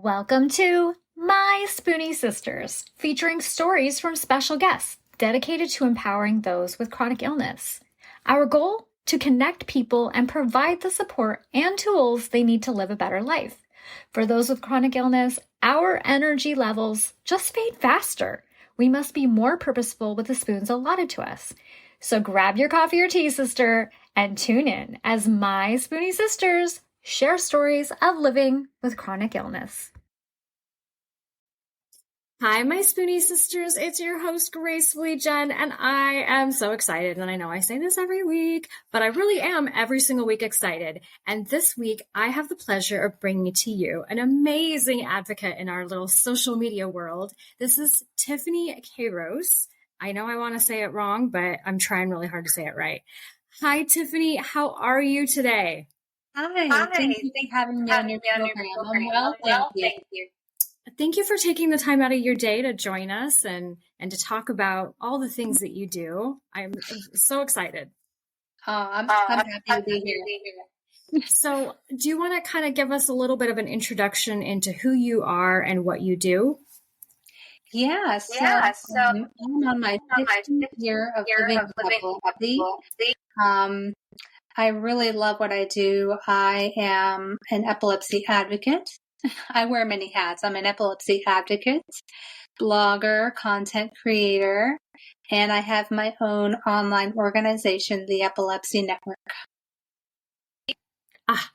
Welcome to My Spoonie Sisters, featuring stories from special guests dedicated to empowering those with chronic illness. Our goal? To connect people and provide the support and tools they need to live a better life. For those with chronic illness, our energy levels just fade faster. We must be more purposeful with the spoons allotted to us. So grab your coffee or tea, sister, and tune in as My Spoonie Sisters share stories of living with chronic illness. Hi, my Spoonie sisters. It's your host, Gracefully Jen, and I am so excited. And I know I say this every week, but I really am every single week excited. And this week, I have the pleasure of bringing to you an amazing advocate in our little social media world. This is Tiffany Kairos. I know I want to say it wrong, but I'm trying really hard to say it right. Hi, Tiffany. How are you today? Hi. Thank you for having me on your program. I'm well, thank you. Thank you for taking the time out of your day to join us and to talk about all the things that you do. I'm so excited. I'm happy to be here. So do you want to kind of give us a little bit of an introduction into who you are and what you do? Yeah, so I'm on my 15th year of living with epilepsy. I really love what I do. I am an epilepsy advocate. I wear many hats. I'm an epilepsy advocate, blogger, content creator, and I have my own online organization, the Epilepsy Network.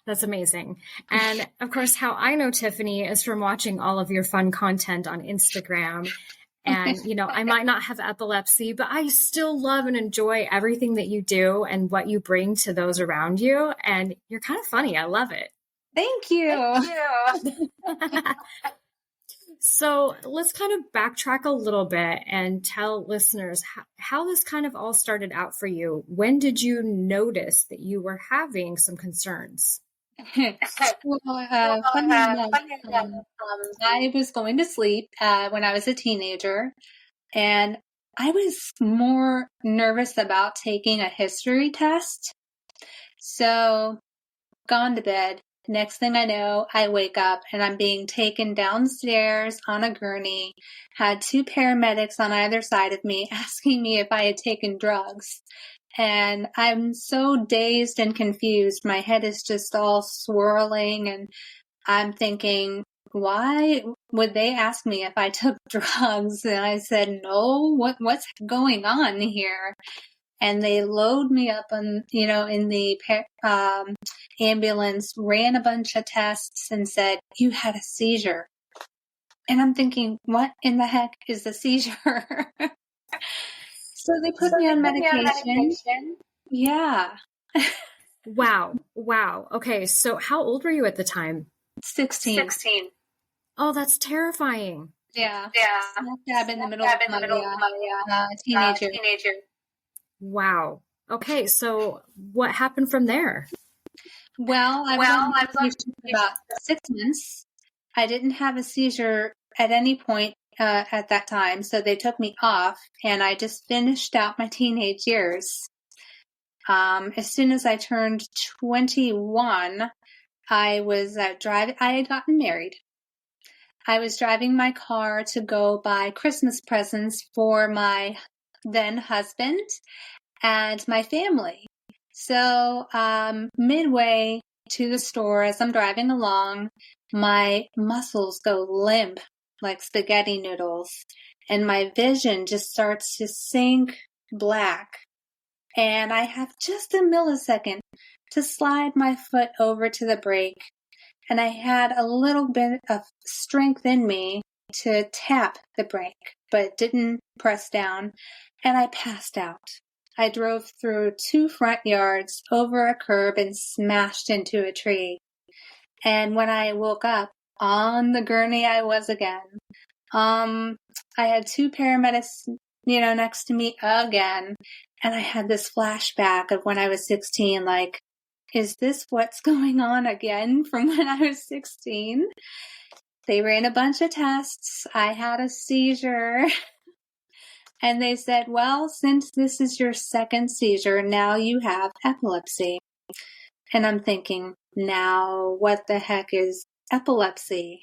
That's amazing. And of course, how I know Tiffany is from watching all of your fun content on Instagram. And, I might not have epilepsy, but I still love and enjoy everything that you do and what you bring to those around you. And you're kind of funny. I love it. Thank you. So let's kind of backtrack a little bit and tell listeners how this kind of all started out for you. When did you notice that you were having some concerns? Funny enough, I was going to sleep when I was a teenager, and I was more nervous about taking a history test. So, gone to bed. Next thing I know, I wake up and I'm being taken downstairs on a gurney, had two paramedics on either side of me asking me if I had taken drugs. And I'm so dazed and confused. My head is just all swirling and I'm thinking, why would they ask me if I took drugs? And I said, no, what's going on here? And they load me up in the ambulance, ran a bunch of tests and said, you had a seizure. And I'm thinking, what in the heck is a seizure? So they put me on medication. Yeah. Wow. Okay. So how old were you at the time? 16. Oh, that's terrifying. Yeah. Smack dab in the middle of my teenager. Wow. Okay. So what happened from there? Well, I was on medication for about 6 months. I didn't have a seizure at any point at that time, so they took me off, and I just finished out my teenage years. As soon as I turned 21, I was driving. I had gotten married. I was driving my car to go buy Christmas presents for my then husband and my family. So midway to the store, as I'm driving along, my muscles go limp like spaghetti noodles, and my vision just starts to sink black. And I have just a millisecond to slide my foot over to the brake, and I had a little bit of strength in me to tap the brake, but didn't press down, and I passed out. I drove through 2 front yards, over a curb, and smashed into a tree. And when I woke up, on the gurney I was again. I had 2 paramedics, next to me again. And I had this flashback of when I was 16, like, is this what's going on again from when I was 16? They ran a bunch of tests. I had a seizure. And they said, well, since this is your second seizure, now you have epilepsy. And I'm thinking, now what the heck is epilepsy.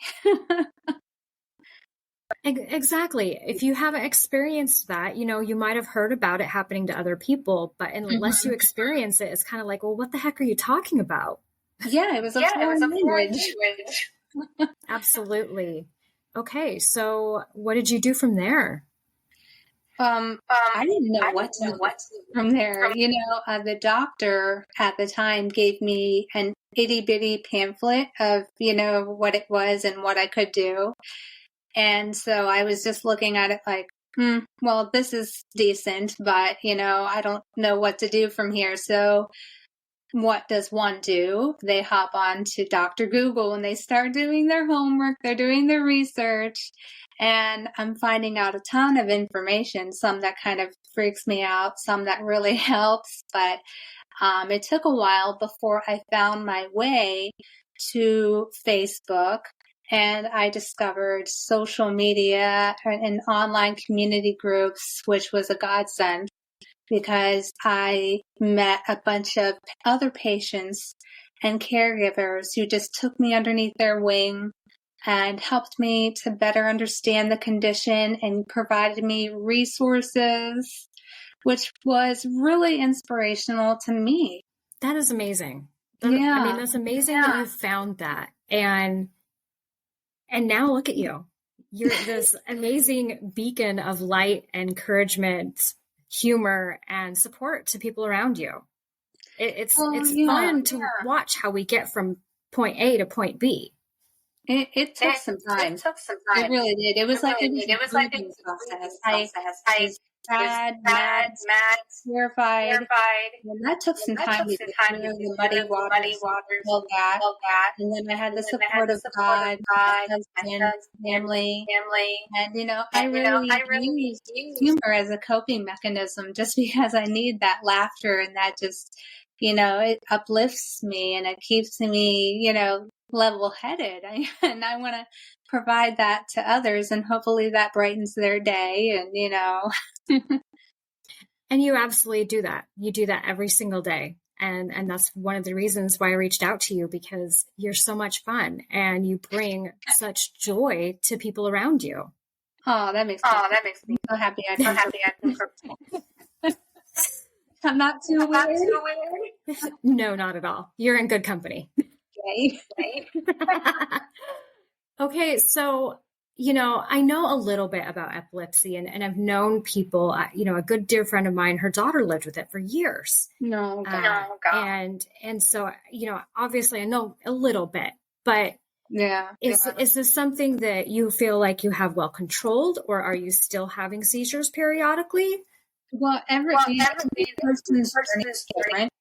Exactly. If you haven't experienced that, you might have heard about it happening to other people, but unless you experience it, it's kind of like, well, what the heck are you talking about? Yeah, it was a foreign language. Absolutely. Okay, so what did you do from there? I didn't know what to do from there. The doctor at the time gave me an itty bitty pamphlet of, what it was and what I could do. And so I was just looking at it like, well, this is decent, but, I don't know what to do from here. So what does one do? They hop on to Dr. Google and they start doing their homework. They're doing their research. And I'm finding out a ton of information, some that kind of freaks me out, some that really helps. But it took a while before I found my way to Facebook. And I discovered social media and online community groups, which was a godsend because I met a bunch of other patients and caregivers who just took me underneath their wing and helped me to better understand the condition and provided me resources, which was really inspirational to me. That is amazing. Yeah. That's amazing that you found that. And now look at you. You're this amazing beacon of light, encouragement, humor, and support to people around you. It's fun to watch how we get from point A to point B. It took some time. It really did. It was like a grieving process. I was sad, mad, terrified. And that took some time to get through the muddy waters, all that. And then I had the support of God, my husband, family. And, I really used humor as a coping mechanism just because I need that laughter and that just, it uplifts me and it keeps me, level-headed. And I want to provide that to others and hopefully that brightens their day and, And you absolutely do that. You do that every single day. And that's one of the reasons why I reached out to you, because you're so much fun and you bring such joy to people around you. Oh, that makes me so happy. I'm not too weird. No, not at all. You're in good company. Okay. Okay, so I know a little bit about epilepsy and I've known people, a good dear friend of mine, her daughter lived with it for years. No, God. And so, obviously I know a little bit, but is this something that you feel like you have well controlled, or are you still having seizures periodically? Well, every person's journey is different.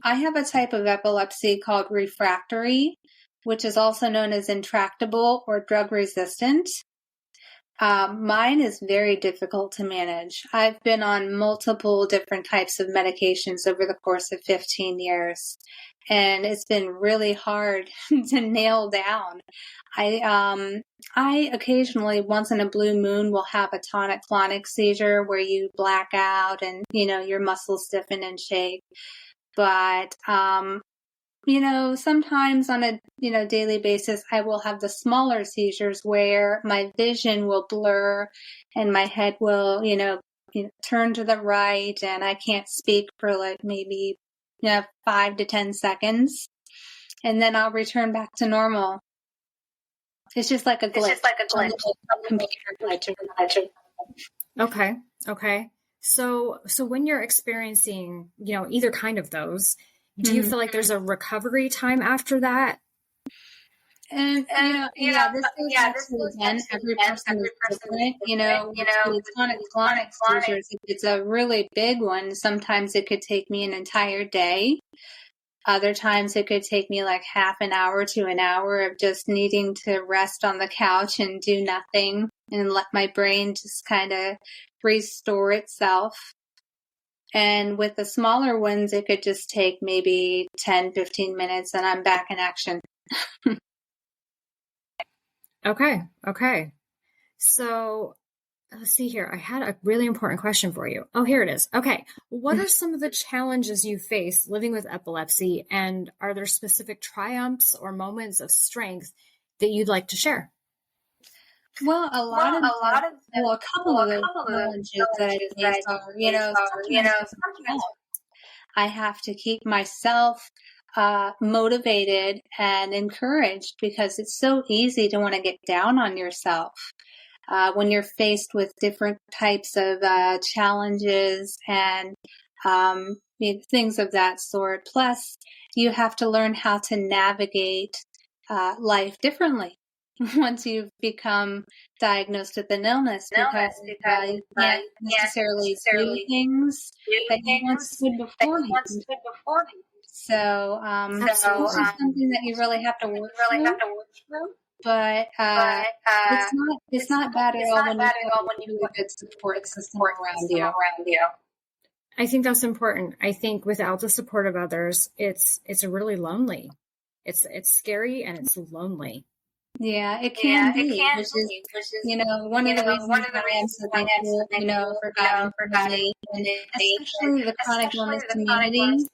I have a type of epilepsy called refractory, which is also known as intractable or drug resistant. Mine is very difficult to manage. I've been on multiple different types of medications over the course of 15 years, and it's been really hard to nail down. I occasionally, once in a blue moon, will have a tonic-clonic seizure where you black out and, your muscles stiffen and shake. But, sometimes on a, daily basis, I will have the smaller seizures where my vision will blur and my head will, turn to the right and I can't speak for like maybe 5 to 10 seconds. And then I'll return back to normal. It's just like a glitch. Okay. So when you're experiencing, either kind of those, do you feel like there's a recovery time after that? And, this goes again, every person is different, chronic seizures, if it's a really big one, sometimes it could take me an entire day. Other times it could take me like half an hour to an hour of just needing to rest on the couch and do nothing and let my brain just kind of restore itself. And with the smaller ones, it could just take maybe 10, 15 minutes and I'm back in action. Okay. So let's see here. I had a really important question for you. Oh, here it is. Okay. What are some of the challenges you face living with epilepsy? And are there specific triumphs or moments of strength that you'd like to share? Well, a couple of those challenges that I face are, sometimes I have to keep myself motivated and encouraged, because it's so easy to want to get down on yourself when you're faced with different types of challenges and things of that sort. Plus, you have to learn how to navigate life differently once you've become diagnosed with an illness, because you can't necessarily do things that you once did beforehand. So that's something that you really have to work through. But it's not bad at all when you have a really good support system around you. I think that's important. I think without the support of others, it's really lonely. It's scary and it's lonely. Yeah, it can be, which is one of the reasons why I'm so thankful, for God and for me, and especially the chronic illness community,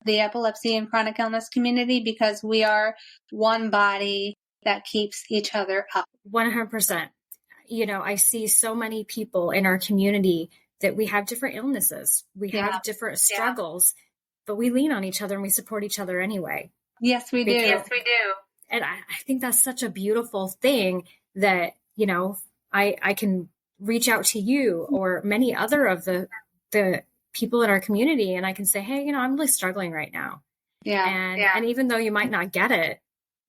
the epilepsy and chronic illness community, because we are one body that keeps each other up. 100%. I see so many people in our community that we have different illnesses. We have different struggles, but we lean on each other and we support each other anyway. Yes, we do. And I think that's such a beautiful thing that, I can reach out to you or many other of the people in our community, and I can say, hey, I'm really struggling right now. Yeah. And even though you might not get it,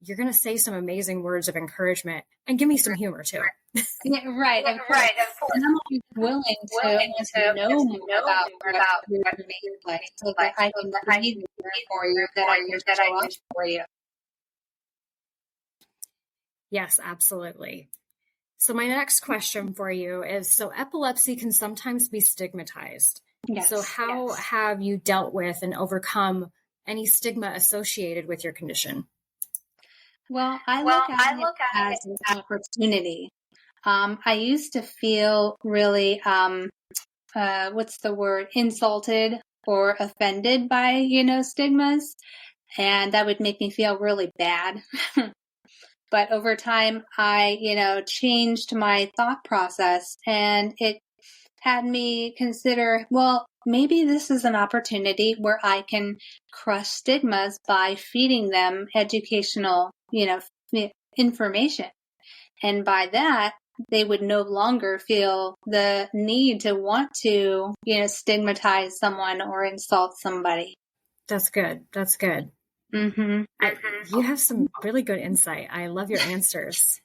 you're going to say some amazing words of encouragement and give me some humor too. Yeah, right. Of course. And I'm willing to know more about your life, so that I can be there for you, that I can show up for you. Yes, absolutely. So my next question for you is, so epilepsy can sometimes be stigmatized. Yes, so how have you dealt with and overcome any stigma associated with your condition? Well, I look at it as an opportunity. I used to feel really, insulted or offended by, stigmas, and that would make me feel really bad. But over time, I, changed my thought process, and it had me consider, well, maybe this is an opportunity where I can crush stigmas by feeding them educational, information. And by that, they would no longer feel the need to want to, stigmatize someone or insult somebody. That's good. Mm-hmm. You have some really good insight. I love your answers.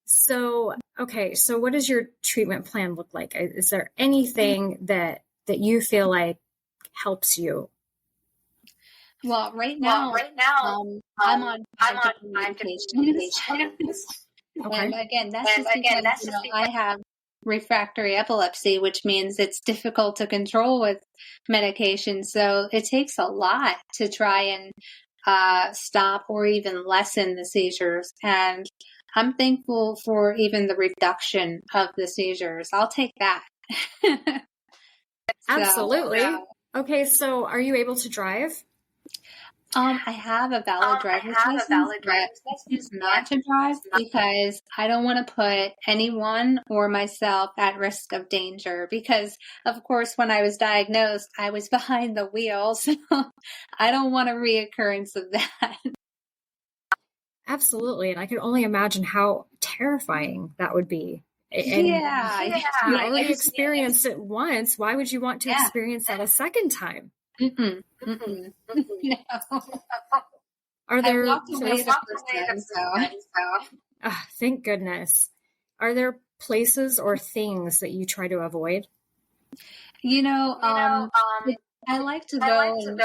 So what does your treatment plan look like? Is there anything that you feel like helps you? Well, right now, I'm on 5 different medications. Okay. And again, that's just because, I have refractory epilepsy, which means it's difficult to control with medication. So it takes a lot to try and stop or even lessen the seizures. And I'm thankful for even the reduction of the seizures. I'll take that. Absolutely. Okay, so are you able to drive? I have a valid driver's license, but I choose not to drive because I don't want to put anyone or myself at risk of danger. Because, of course, when I was diagnosed, I was behind the wheel, so I don't want a reoccurrence of that. Absolutely, and I can only imagine how terrifying that would be. And you already experienced it once. Why would you want to experience that a second time? No. Are there thank goodness. Are there places or things that you try to avoid? I like to go and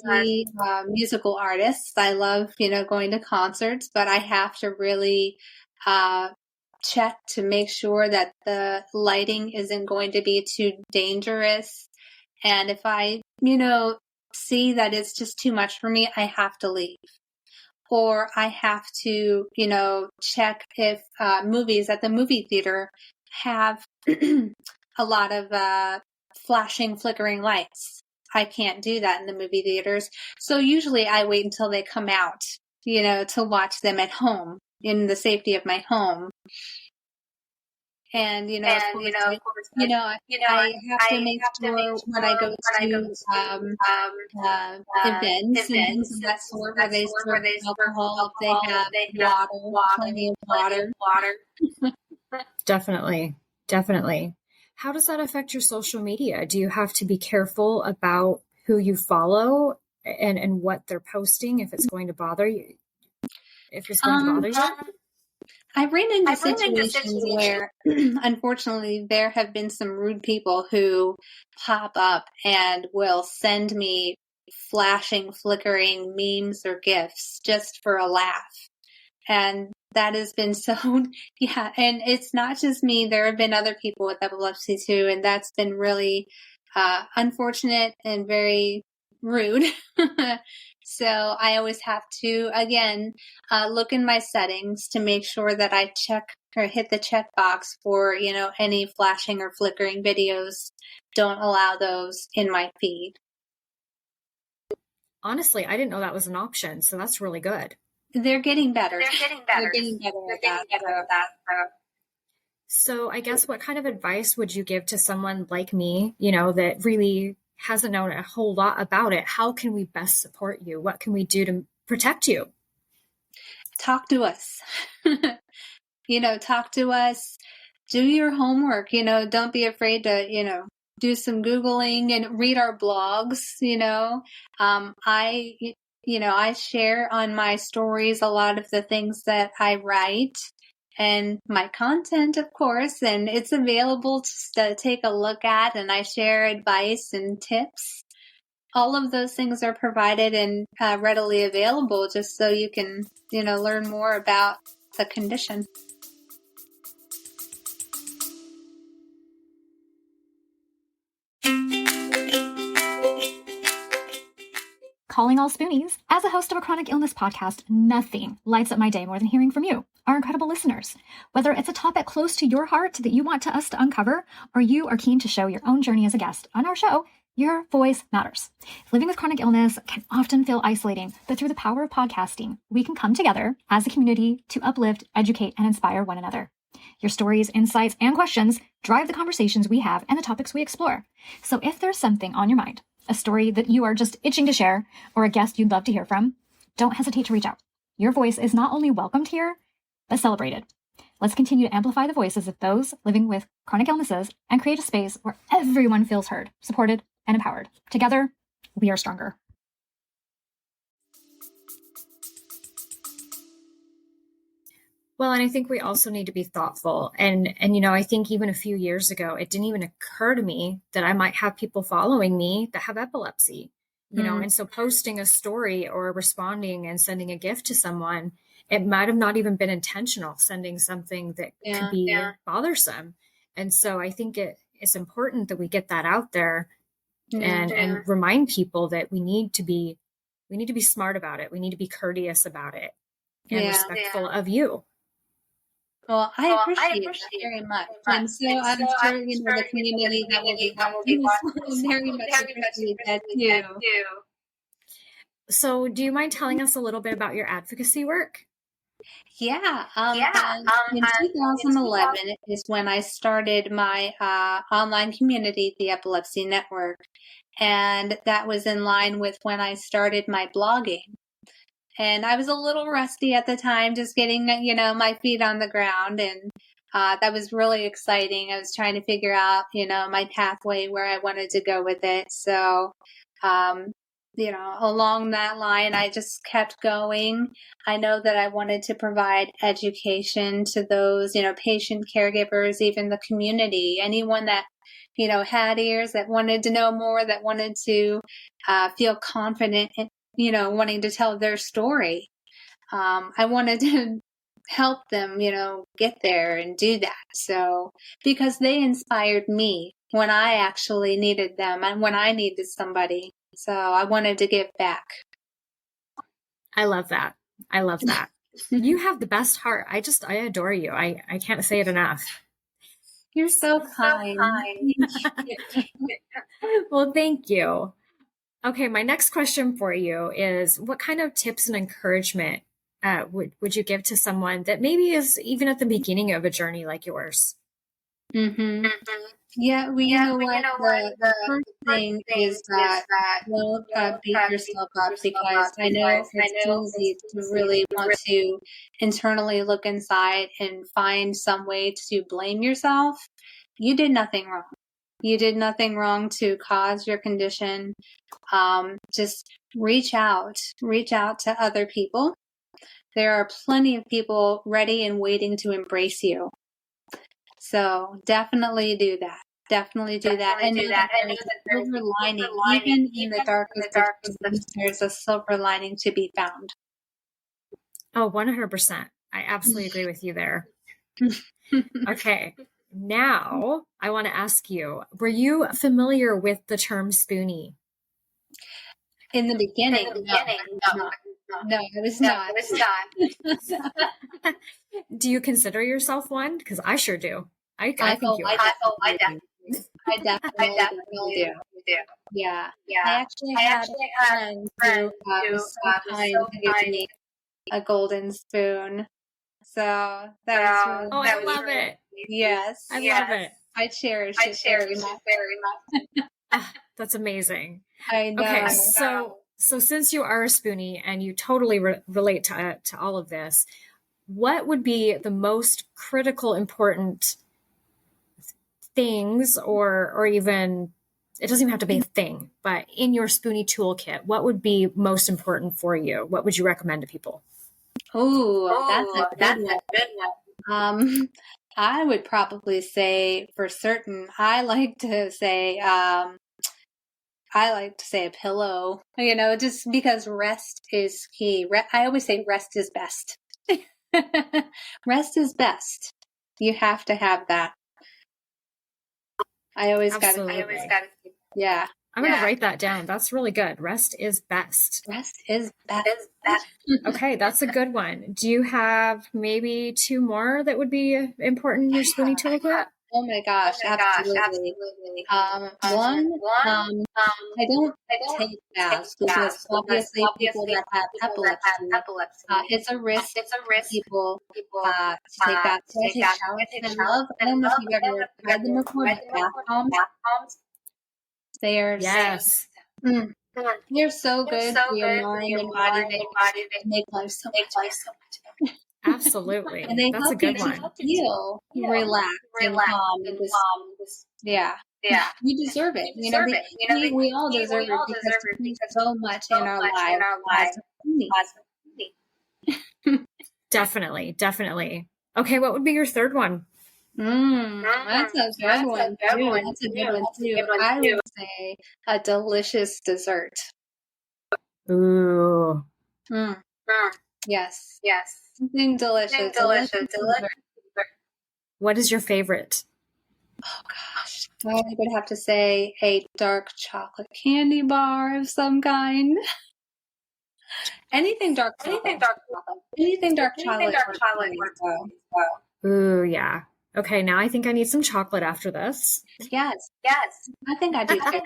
see musical artists. I love, going to concerts, but I have to really check to make sure that the lighting isn't going to be too dangerous. And if I, see that it's just too much for me, I have to leave. or I have to, check if movies at the movie theater have a lot of flashing, flickering lights. I can't do that in the movie theaters. So usually I wait until they come out, to watch them at home in the safety of my home. And, I have to make sure when I go to events and things of that sort where they serve alcohol, they have water, plenty of water. Definitely. Definitely. How does that affect your social media? Do you have to be careful about who you follow and what they're posting if it's going to bother you? I ran into situations where, unfortunately, there have been some rude people who pop up and will send me flashing, flickering memes or GIFs just for a laugh. And that has been so, yeah. And it's not just me. There have been other people with epilepsy too. And that's been really unfortunate and very rude. So I always have to, again, look in my settings to make sure that I check or hit the check box for, any flashing or flickering videos. Don't allow those in my feed. Honestly, I didn't know that was an option. So that's really good. They're getting better. They're getting better at that. So I guess what kind of advice would you give to someone like me, that really hasn't known a whole lot about it? How can we best support you? What can we do to protect you? Talk to us. Talk to us. Do your homework. Don't be afraid to, do some Googling and read our blogs. I share on my stories a lot of the things that I write and my content, of course, and it's available to take a look at, and I share advice and tips. All of those things are provided and readily available just so you can, learn more about the condition. Calling all Spoonies. As a host of a chronic illness podcast, nothing lights up my day more than hearing from you, our incredible listeners. Whether it's a topic close to your heart that you want us to uncover, or you are keen to show your own journey as a guest on our show, your voice matters. Living with chronic illness can often feel isolating, but through the power of podcasting, we can come together as a community to uplift, educate, and inspire one another. Your stories, insights, and questions drive the conversations we have and the topics we explore. So if there's something on your mind, a story that you are just itching to share, or a guest you'd love to hear from, don't hesitate to reach out. Your voice is not only welcomed here, but celebrated. Let's continue to amplify the voices of those living with chronic illnesses and create a space where everyone feels heard, supported, and empowered. Together, we are stronger. Well, and I think we also need to be thoughtful. And I think even a few years ago, it didn't even occur to me that I might have people following me that have epilepsy, and so posting a story or responding and sending a gift to someone, it might have not even been intentional, sending something that could be bothersome. And so I think it's important that we get that out there and remind people that we need to be smart about it. We need to be courteous about it and respectful of you. Well, I appreciate that very much. And so I'm sure, the community that will be watching very much appreciate that too. So do you mind telling us a little bit about your advocacy work? Yeah. In 2011 is when I started my online community, the Epilepsy Network. And that was in line with when I started my blogging. And I was a little rusty at the time, just getting, my feet on the ground. And that was really exciting. I was trying to figure out, my pathway, where I wanted to go with it. So, along that line, I just kept going. I know that I wanted to provide education to those, patient caregivers, even the community, anyone that, had ears, that wanted to know more, that wanted to feel confident in, wanting to tell their story. I wanted to help them, get there and do that. So, because they inspired me when I actually needed them and when I needed somebody. So I wanted to give back. I love that. I love that. You have the best heart. I adore you. I can't say it enough. You're so kind. Well, thank you. Okay, my next question for you is, what kind of tips and encouragement would you give to someone that maybe is even at the beginning of a journey like yours? Mm-hmm. Yeah, well, you know what? The first thing is that don't beat yourself up, because I know it's easy to really want to internally look inside and find some way to blame yourself. You did nothing wrong. You did nothing wrong to cause your condition. Just reach out to other people. There are plenty of people ready and waiting to embrace you. So definitely do that. Definitely do that. And know that there's a silver lining. Even in the darkest of times, there's a silver lining to be found. Oh, 100%. I absolutely agree with you there. Okay. Now I want to ask you, were you familiar with the term Spoonie? In the beginning, no, I was not. Do you consider yourself one? Because I sure do. I think you are. I definitely do. Yeah. I actually had a friend who was so kind to give me a golden spoon. So that was really Oh, I love it. Yes. I love it. I cherish it very much. That's amazing. I know. Okay, so since you are a Spoonie and you totally relate to all of this, what would be the most critical, important things, or even, it doesn't even have to be a thing, but in your Spoonie toolkit, what would be most important for you? What would you recommend to people? Oh, that's a good one. I would probably say, for certain, I like to say a pillow, just because rest is key. I always say rest is best. Rest is best. You have to have that. I always got to. Yeah. I'm going to write that down. That's really good. Rest is best. Rest is best. Okay, that's a good one. Do you have maybe two more that would be important in your Spoonie toolkit? Oh my gosh, absolutely. One, I don't take baths because obviously people that have epilepsy, it's a risk for people to take baths. So I take showers. I don't know if you've ever tried them before, but bath bombs. They are they're so good for your mind and body. They make life so much better. Absolutely. And they That's help a good you one. feel relaxed and calm and just you deserve it. We all deserve it because we do so much in our lives. Definitely. Okay, what would be your third one? That's a good one too. I would say a delicious dessert. Ooh. Yes. Something delicious. What is your favorite? Oh gosh. I would have to say a dark chocolate candy bar of some kind. Anything dark chocolate. Ooh, yeah. Okay, now I think I need some chocolate after this. Yes. I think I do too.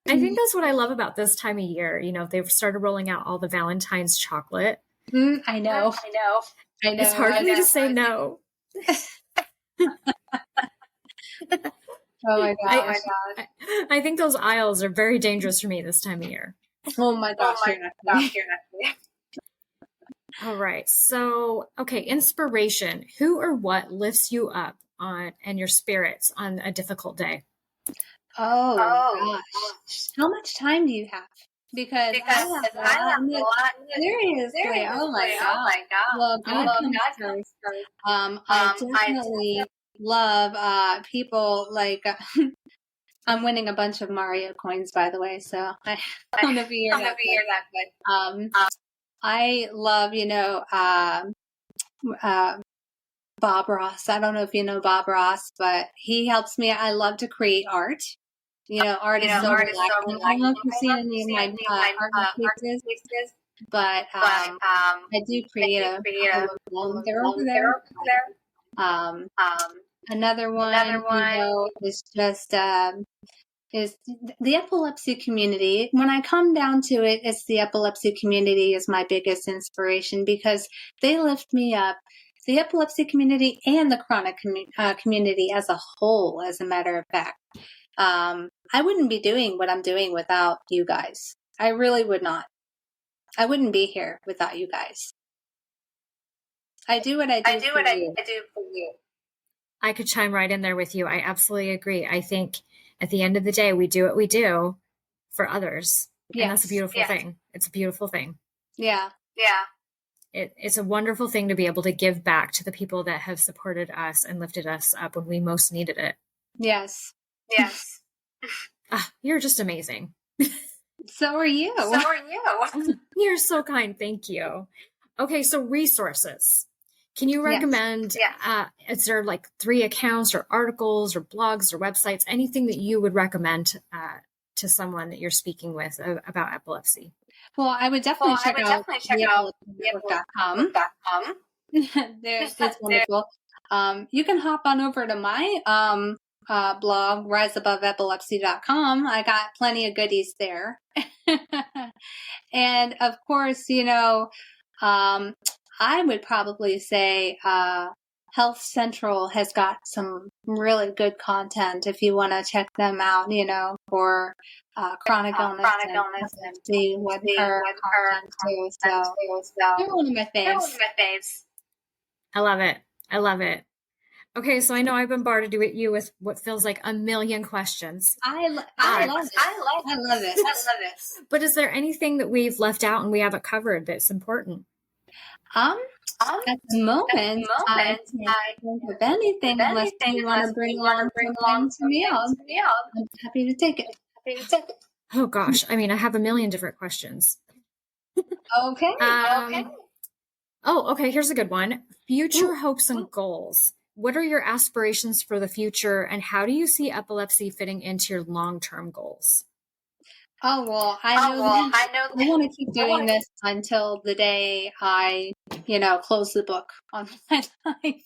I think that's what I love about this time of year. They've started rolling out all the Valentine's chocolate. I know. It's hard for me to say no. Oh my gosh. I think those aisles are very dangerous for me this time of year. Oh my gosh. All right. So, okay, inspiration. Who or what lifts you up and your spirits on a difficult day? Oh gosh. How much time do you have? Because I have a lot. Seriously. Oh my god. Well, God comes first. I definitely love people like I'm winning a bunch of Mario coins, by the way, so I don't know if you hear that. I love, Bob Ross. I don't know if you know Bob Ross, but he helps me. I love to create art. Art is so relaxing. I don't know if you've seen any of my art pieces, but I do create a couple of them. They're over there. Another one, is just is the epilepsy community. When I come down to it, it's the epilepsy community is my biggest inspiration because they lift me up. The epilepsy community and the chronic community as a whole, as a matter of fact. I wouldn't be doing what I'm doing without you guys. I really would not. I wouldn't be here without you guys. I do what I do for you. I could chime right in there with you. I absolutely agree. I think at the end of the day, we do what we do for others. Yes. And that's a beautiful thing. It's a beautiful thing. Yeah. It's a wonderful thing to be able to give back to the people that have supported us and lifted us up when we most needed it. Yes. You're just amazing. So are you. You're so kind. Thank you. Okay. So resources. Can you recommend, is there like 3 accounts or articles or blogs or websites, anything that you would recommend to someone that you're speaking with about epilepsy? Well, I would definitely check out epilepsynetwork.com. It's wonderful. You can hop on over to my blog, riseaboveepilepsy.com. I got plenty of goodies there. And of course, I would probably say Health Central has got some really good content if you want to check them out, for chronic illness and see what her content too. So they're one of my faves. I love it. Okay, so I know I've bombarded you with what feels like a million questions. I love it. But is there anything that we've left out and we haven't covered that's important? At the moment, I don't have anything unless you want to bring along to me. I'm happy to take it. Oh gosh, I have a million different questions. Okay. Okay. Here's a good one. Future hopes and goals. What are your aspirations for the future, and how do you see epilepsy fitting into your long-term goals? Oh, well, I want to keep doing this until the day I, close the book on my life.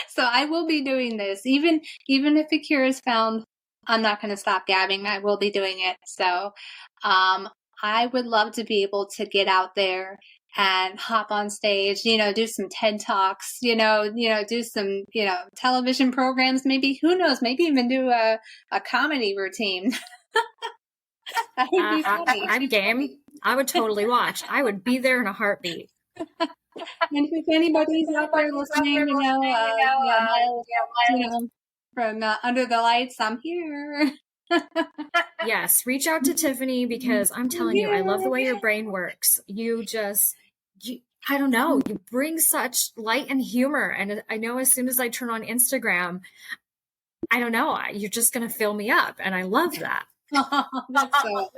So I will be doing this. Even if a cure is found, I'm not going to stop gabbing. I will be doing it. So I would love to be able to get out there and hop on stage, do some TED Talks, do some, television programs, maybe, who knows, maybe even do a comedy routine. That would be funny. I'm game. I would totally watch. I would be there in a heartbeat. And if anybody's out there listening, from Under the Lights, I'm here. Yes, reach out to Tiffany because I'm telling you, I love the way your brain works. I don't know, you bring such light and humor. And I know as soon as I turn on Instagram, I don't know, you're just going to fill me up. And I love that. That's so.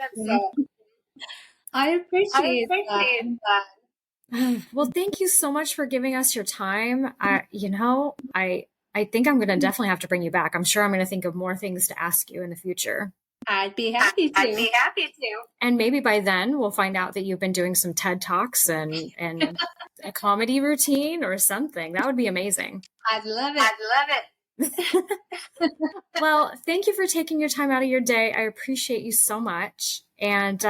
I appreciate that. Well, thank you so much for giving us your time. I think I'm going to definitely have to bring you back. I'm sure I'm going to think of more things to ask you in the future. I'd be happy to. And maybe by then we'll find out that you've been doing some TED Talks and a comedy routine or something. That would be amazing. I'd love it. Well, thank you for taking your time out of your day. I appreciate you so much. And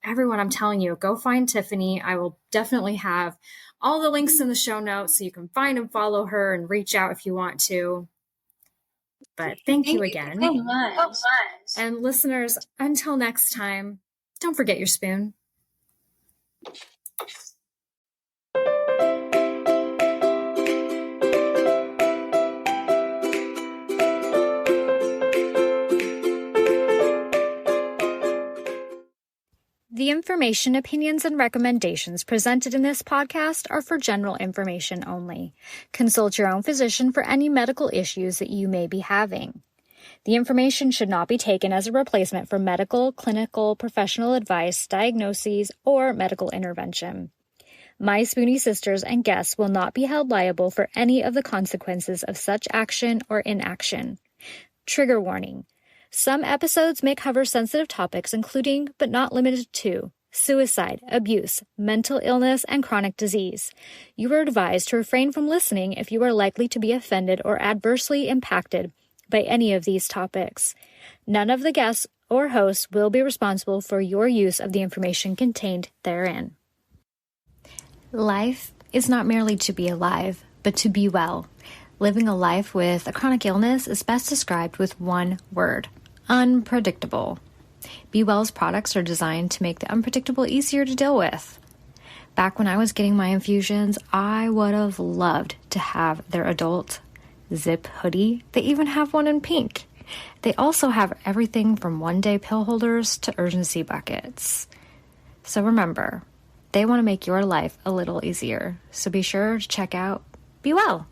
everyone, I'm telling you, go find Tiffany. I will definitely have all the links in the show notes so you can find and follow her and reach out if you want to. But thank you again. So much. And listeners, until next time, don't forget your spoon. The information, opinions, and recommendations presented in this podcast are for general information only. Consult your own physician for any medical issues that you may be having. The information should not be taken as a replacement for medical, clinical, professional advice, diagnoses, or medical intervention. My Spoonie sisters and guests will not be held liable for any of the consequences of such action or inaction. Trigger warning. Some episodes may cover sensitive topics including, but not limited to, suicide, abuse, mental illness, and chronic disease. You are advised to refrain from listening if you are likely to be offended or adversely impacted by any of these topics. None of the guests or hosts will be responsible for your use of the information contained therein. Life is not merely to be alive, but to be well. Living a life with a chronic illness is best described with one word: unpredictable. Be Well's products are designed to make the unpredictable easier to deal with. Back when I was getting my infusions, I would have loved to have their adult zip hoodie. They even have one in pink. They also have everything from one-day pill holders to urgency buckets. So remember, they want to make your life a little easier. So be sure to check out Be Well.